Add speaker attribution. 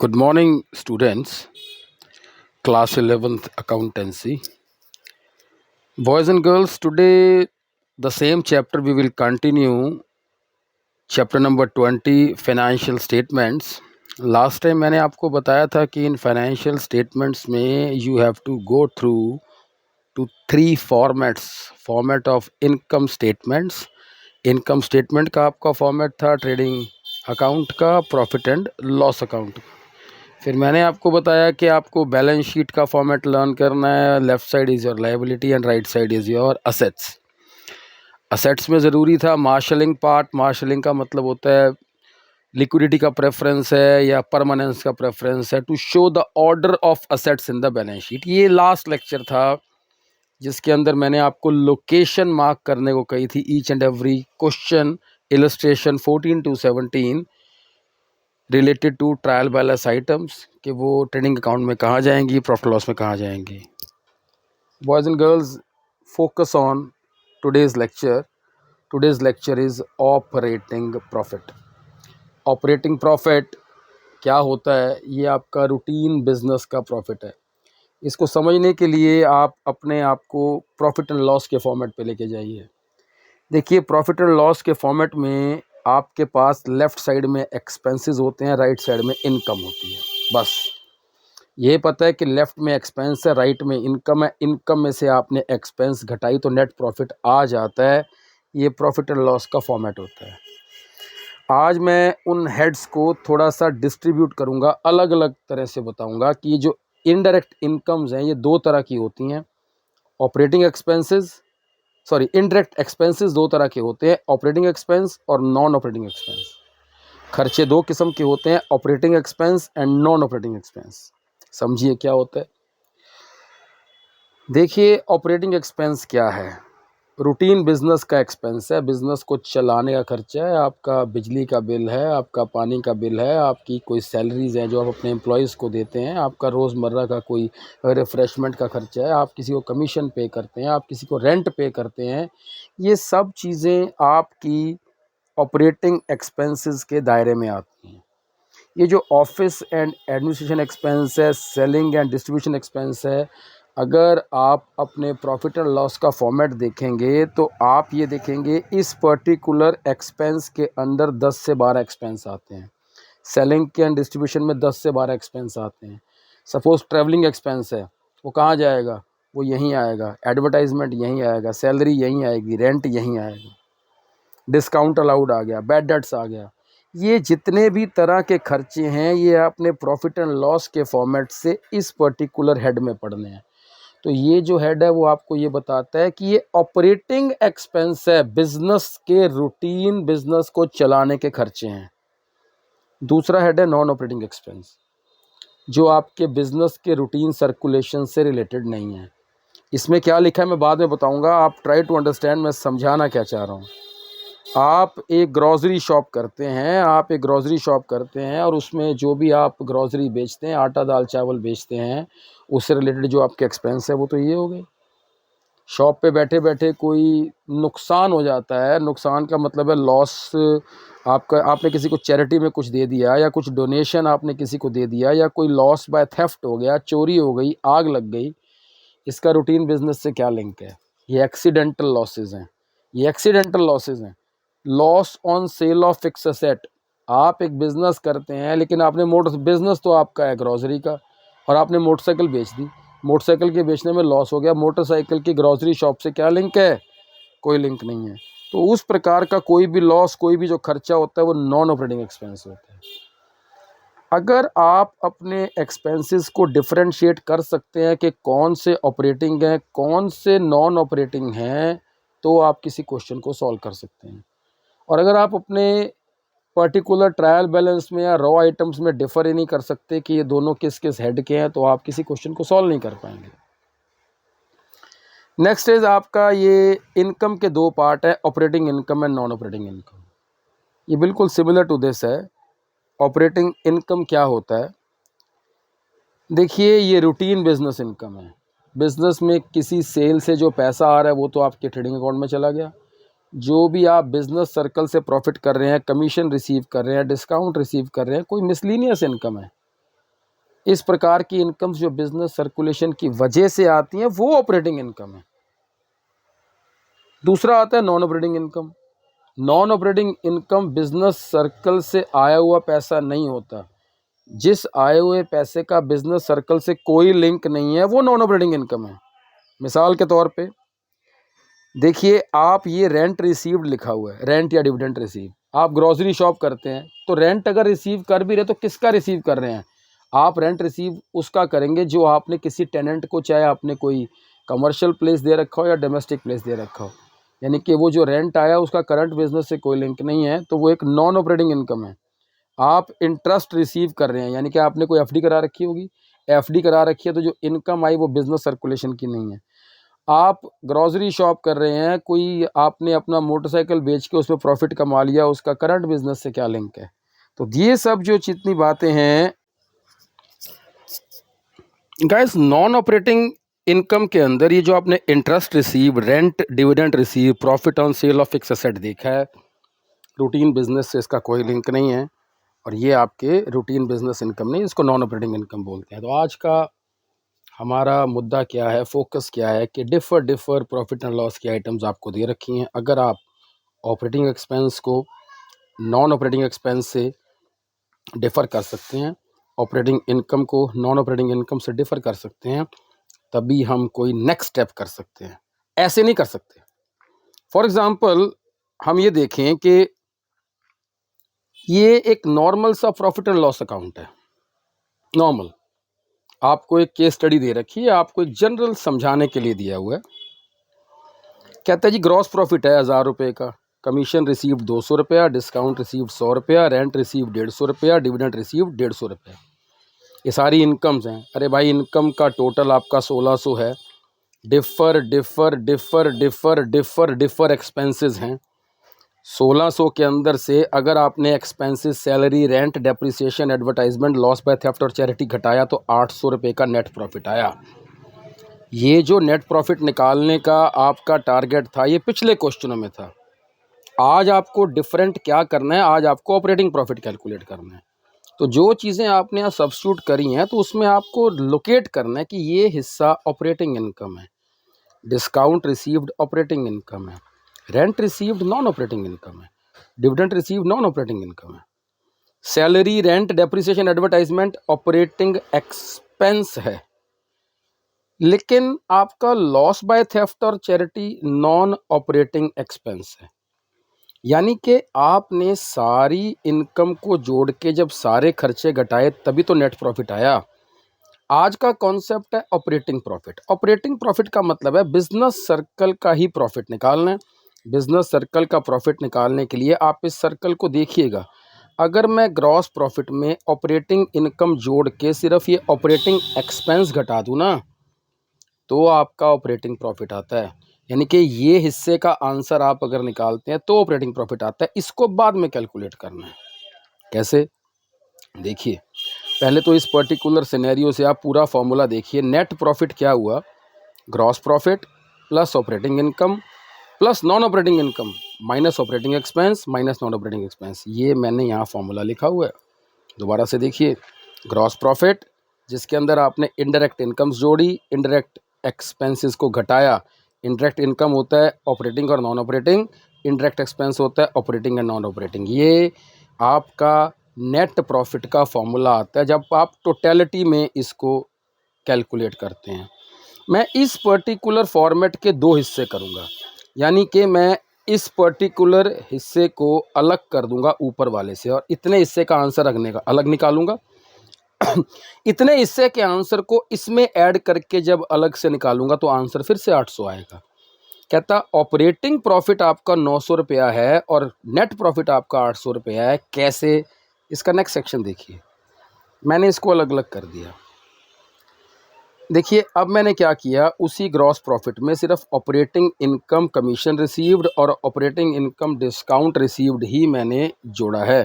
Speaker 1: Good morning, students. Class 11th Accountancy. Boys and girls, today the same chapter we will continue. Chapter number 20, Financial Statements. Last time मैंने आपको बताया था कि इन financial statements में you have to go through two three formats. Format of income statements. Income statement का आपका format था ट्रेडिंग अकाउंट का, प्रॉफिट एंड लॉस अकाउंट. फिर मैंने आपको बताया कि आपको बैलेंस शीट का फॉर्मेट लर्न करना है. Left side is your liability and right side is your assets. Assets में ज़रूरी था मार्शलिंग पार्ट. मार्शलिंग का मतलब होता है लिक्विडिटी का प्रेफरेंस है या परमानेंस का प्रेफरेंस है to show the order of assets in the balance sheet. ये लास्ट लेक्चर था जिसके अंदर मैंने आपको लोकेशन मार्क करने को कही थी. Each and every question illustration 14 to 17 related to trial balance items कि वो ट्रेडिंग अकाउंट में कहाँ जाएंगी, प्रॉफिट लॉस में कहाँ जाएंगी. Boys and girls, focus on today's lecture. Today's lecture is operating profit. Operating profit क्या होता है? ये आपका रूटीन बिजनेस का प्रॉफिट है. इसको समझने के लिए आप अपने आप को प्रॉफिट एंड लॉस के फॉर्मेट पे लेके जाइए. देखिए, प्रॉफिट एंड लॉस के फॉर्मेट में आपके पास लेफ़्ट साइड में एक्सपेंसेस होते हैं, राइट साइड में इनकम होती है. बस ये पता है कि लेफ़्ट में एक्सपेंस है, राइट में इनकम है. इनकम में से आपने एक्सपेंस घटाई तो नेट प्रॉफिट आ जाता है. ये प्रॉफिट एंड लॉस का फॉर्मेट होता है. आज मैं उन हेड्स को थोड़ा सा डिस्ट्रीब्यूट करूँगा, अलग अलग तरह से बताऊँगा कि ये जो इनडायरेक्ट इनकम्स हैं ये दो तरह की होती हैं. ऑपरेटिंग एक्सपेंसेस इनडायरेक्ट एक्सपेंसेस दो तरह के होते हैं, ऑपरेटिंग एक्सपेंस और नॉन ऑपरेटिंग एक्सपेंस. खर्चे दो किस्म के होते हैं, operating expense and non operating expense. समझिए क्या होता है. देखिए, ऑपरेटिंग एक्सपेंस क्या है? रूटीन बिजनेस का एक्सपेंस है. बिजनेस को चलाने का खर्चा है. आपका बिजली का बिल है, आपका पानी का बिल है, आपकी कोई सैलरीज हैं जो आप अपने एम्प्लॉयज़ को देते हैं, आपका रोज़मर्रा का कोई रिफ़्रेशमेंट का खर्चा है, आप किसी को कमीशन पे करते हैं, आप किसी को रेंट पे करते हैं. ये सब चीज़ें आपकी ऑपरेटिंग एक्सपेंसेस के दायरे में आती हैं. ये जो ऑफिस एंड एडमिनिस्ट्रेशन एक्सपेंस है, सेलिंग एंड डिस्ट्रीब्यूशन एक्सपेंस है, अगर आप अपने प्रॉफिट एंड लॉस का फॉर्मेट देखेंगे तो आप ये देखेंगे इस पर्टिकुलर एक्सपेंस के अंदर 10 से 12 एक्सपेंस आते हैं. सेलिंग के एंड डिस्ट्रीब्यूशन में 10 से 12 एक्सपेंस आते हैं. सपोज़ ट्रैवलिंग एक्सपेंस है, वो कहाँ जाएगा? वो यहीं आएगा. एडवर्टाइजमेंट यहीं आएगा, सैलरी यहीं आएगी, रेंट यहीं आएगा, डिस्काउंट अलाउड आ गया, बैड डेट्स आ गया. ये जितने भी तरह के खर्चे हैं ये आपने प्रॉफिट एंड लॉस के फॉर्मेट से इस पर्टिकुलर हेड में पढ़ने हैं. तो ये जो हेड है वो आपको ये बताता है कि ये ऑपरेटिंग एक्सपेंस है, बिजनेस के रूटीन बिजनेस को चलाने के खर्चे हैं. दूसरा हेड है नॉन ऑपरेटिंग एक्सपेंस, जो आपके बिजनेस के रूटीन सर्कुलेशन से रिलेटेड नहीं है. इसमें क्या लिखा है मैं बाद में बताऊंगा. आप ट्राई टू अंडरस्टैंड मैं समझाना क्या चाह रहा हूँ. आप एक ग्रॉसरी शॉप करते हैं और उसमें जो भी आप ग्रॉसरी बेचते हैं, आटा दाल चावल बेचते हैं, उससे रिलेटेड जो आपके एक्सपेंस है वो तो ये हो गए. शॉप पे बैठे बैठे कोई नुकसान हो जाता है, नुकसान का मतलब है लॉस. आपने किसी को चैरिटी में कुछ दे दिया या कुछ डोनेशन आपने किसी को दे दिया या कोई लॉस बाय थेफ्ट हो गया, चोरी हो गई, आग लग गई. इसका रूटीन बिजनेस से क्या लिंक है? ये एक्सीडेंटल लॉसेज हैं. Loss on sale of fix asset. आप एक बिजनेस करते हैं लेकिन आपने बिजनेस तो आपका है ग्रॉसरी का और आपने मोटरसाइकिल बेच दी. मोटरसाइकिल के बेचने में लॉस हो गया. मोटरसाइकिल की ग्रॉसरी शॉप से क्या लिंक है? कोई लिंक नहीं है. तो उस प्रकार का कोई भी लॉस, कोई भी जो खर्चा होता है वो नॉन ऑपरेटिंग एक्सपेंस होता है. अगर आप अपने एक्सपेंसेस को डिफरेंशिएट कर सकते हैं कि कौन से ऑपरेटिंग हैं, कौन से नॉन ऑपरेटिंग हैं, तो आप किसी क्वेश्चन को सॉल्व कर सकते हैं. और अगर आप अपने पर्टिकुलर ट्रायल बैलेंस में या रॉ आइटम्स में डिफर ही नहीं कर सकते कि ये दोनों किस किस हेड के हैं, तो आप किसी क्वेश्चन को सॉल्व नहीं कर पाएंगे. नेक्स्ट इज आपका ये इनकम के दो पार्ट है, operating income and non operating income. ये बिल्कुल सिमिलर टू दिस है. ऑपरेटिंग इनकम क्या होता है? देखिए, ये रूटीन बिजनेस इनकम है. बिजनेस में किसी सेल से जो पैसा आ रहा है वो तो आपके ट्रेडिंग अकाउंट में चला गया. जो भी आप बिजनेस सर्कल से प्रॉफिट कर रहे हैं, कमीशन रिसीव कर रहे हैं, डिस्काउंट रिसीव कर रहे हैं, कोई मिसलीनियस इनकम है. इस प्रकार की इनकम्स जो बिजनेस सर्कुलेशन की वजह से आती हैं वो ऑपरेटिंग इनकम है। दूसरा आता है non operating income. Non operating income business circle से आया हुआ पैसा नहीं होता। जिस आए हुए पैसे का बिजनेस सर्कल से कोई लिंक नहीं है वो नॉन ऑपरेटिंग इनकम है। मिसाल के तौर पे देखिए, आप ये रेंट रिसीव्ड लिखा हुआ है, रेंट या डिविडेंड रिसीव। आप ग्रोसरी शॉप करते हैं तो रेंट अगर रिसीव कर भी रहे तो किसका रिसीव कर रहे हैं? आप रेंट रिसीव उसका करेंगे जो आपने किसी टेनेंट को, चाहे आपने कोई कमर्शियल प्लेस दे रखा हो या डोमेस्टिक प्लेस दे रखा हो, यानी कि वो जो रेंट आया उसका करंट बिजनेस से कोई लिंक नहीं है, तो वो एक नॉन ऑपरेटिंग इनकम है। आप इंटरेस्ट रिसीव कर रहे हैं, यानी कि आपने कोई एफडी करा रखी होगी, एफडी करा रखी है, तो जो इनकम आई वो बिजनेस सर्कुलेशन की नहीं है। आप ग्रोसरी शॉप कर रहे हैं, कोई आपने अपना मोटरसाइकिल बेच के उसमें प्रॉफिट कमा लिया, उसका करंट बिजनेस से क्या लिंक है? तो ये सब जो जितनी बातें हैं गाइस, नॉन ऑपरेटिंग इनकम के अंदर ये जो आपने interest receive, rent, dividend receive, profit on sale of fix asset देखा है, रूटीन बिजनेस से इसका कोई लिंक नहीं है और ये आपके रूटीन बिजनेस इनकम नहीं, इसको नॉन ऑपरेटिंग इनकम बोलते हैं। तो आज का हमारा मुद्दा क्या है, फोकस क्या है कि डिफ़र प्रॉफिट एंड लॉस की आइटम्स आपको दे रखी हैं। अगर आप ऑपरेटिंग एक्सपेंस को नॉन ऑपरेटिंग एक्सपेंस से डिफ़र कर सकते हैं, ऑपरेटिंग इनकम को नॉन ऑपरेटिंग इनकम से डिफ़र कर सकते हैं, तभी हम कोई नेक्स्ट स्टेप कर सकते हैं। ऐसे नहीं कर सकते। फॉर एग्ज़ाम्पल हम ये देखें कि ये एक नॉर्मल सा प्रॉफिट एंड लॉस अकाउंट है, नॉर्मल। आपको एक केस स्टडी दे रखी है, आपको एक जनरल समझाने के लिए दिया हुआ है। कहता है जी ग्रॉस प्रॉफिट है 1000 रुपये का, कमीशन रिसीव्ड 200 रुपया, डिस्काउंट रिसीव्ड 100 रुपया, रेंट रिसीव्ड 150 रुपया, डिविडेंड रिसीव्ड 150 रुपया। ये सारी इनकम्स हैं। अरे भाई, इनकम का टोटल आपका 1600 है। डिफर एक्सपेंसेस हैं। 1600 के अंदर से अगर आपने expenses, salary, rent, depreciation, advertisement, loss by theft और चैरिटी घटाया तो 800 रुपये का नेट प्रॉफिट आया। ये जो नेट प्रॉफिट निकालने का आपका टारगेट था, ये पिछले क्वेश्चनों में था। आज आपको डिफरेंट क्या करना है, आज आपको ऑपरेटिंग प्रॉफिट कैलकुलेट करना है। तो जो चीज़ें आपने यहाँ सब्स्टिट्यूट करी हैं तो उसमें आपको लोकेट करना है कि ये हिस्सा ऑपरेटिंग इनकम है, डिस्काउंट रिसीव्ड ऑपरेटिंग इनकम है, rent received non operating income है, dividend received non operating income है, salary, rent, depreciation, advertisement operating expense है। लेकिन आपका लॉस बाय थेफ्ट और चैरिटी नॉन ऑपरेटिंग एक्सपेंस है। यानी कि आपने सारी इनकम को जोड़ के जब सारे खर्चे घटाए तभी तो नेट प्रॉफिट आया। आज का कॉन्सेप्ट है ऑपरेटिंग प्रॉफिट। ऑपरेटिंग प्रॉफिट का मतलब है बिजनेस सर्कल का ही प्रॉफिट निकालना है। बिजनेस सर्कल का प्रॉफिट निकालने के लिए आप इस सर्कल को देखिएगा। अगर मैं ग्रॉस प्रॉफिट में ऑपरेटिंग इनकम जोड़ के सिर्फ ये ऑपरेटिंग एक्सपेंस घटा दूँ ना, तो आपका ऑपरेटिंग प्रॉफिट आता है। यानी कि ये हिस्से का आंसर आप अगर निकालते हैं तो ऑपरेटिंग प्रॉफिट आता है। इसको बाद में कैलकुलेट करना है। कैसे? देखिए, पहले तो इस पर्टिकुलर सिनेरियो से आप पूरा फॉर्मूला देखिए। नेट प्रॉफिट क्या हुआ? Gross profit plus operating income plus non operating income minus operating expense minus non operating expense. ये मैंने यहाँ फॉर्मूला लिखा हुआ है। दोबारा से देखिए, ग्रॉस प्रॉफिट जिसके अंदर आपने इनडायरेक्ट इनकम्स जोड़ी, इनडायरेक्ट एक्सपेंसेस को घटाया। इनडायरेक्ट इनकम होता है ऑपरेटिंग और नॉन ऑपरेटिंग, इनडायरेक्ट एक्सपेंस होता है ऑपरेटिंग एंड नॉन ऑपरेटिंग। ये आपका नेट प्रॉफिट का फॉर्मूला आता है जब आप टोटलिटी में इसको कैलकुलेट करते हैं। मैं इस पर्टिकुलर फॉर्मेट के दो हिस्से करूँगा, यानी कि मैं इस पर्टिकुलर हिस्से को अलग कर दूंगा ऊपर वाले से और इतने हिस्से का आंसर रखने का अलग निकालूंगा। इतने हिस्से के आंसर को इसमें ऐड करके जब अलग से निकालूंगा तो आंसर फिर से 800 आएगा। कहता ऑपरेटिंग प्रॉफिट आपका 900 रुपया है और नेट प्रॉफिट आपका 800 रुपया है। कैसे? इसका नेक्स्ट सेक्शन देखिए। मैंने इसको अलग अलग कर दिया। देखिए, अब मैंने क्या किया, उसी ग्रॉस प्रॉफिट में सिर्फ ऑपरेटिंग इनकम कमीशन रिसीव्ड और ऑपरेटिंग इनकम डिस्काउंट रिसीव्ड ही मैंने जोड़ा है।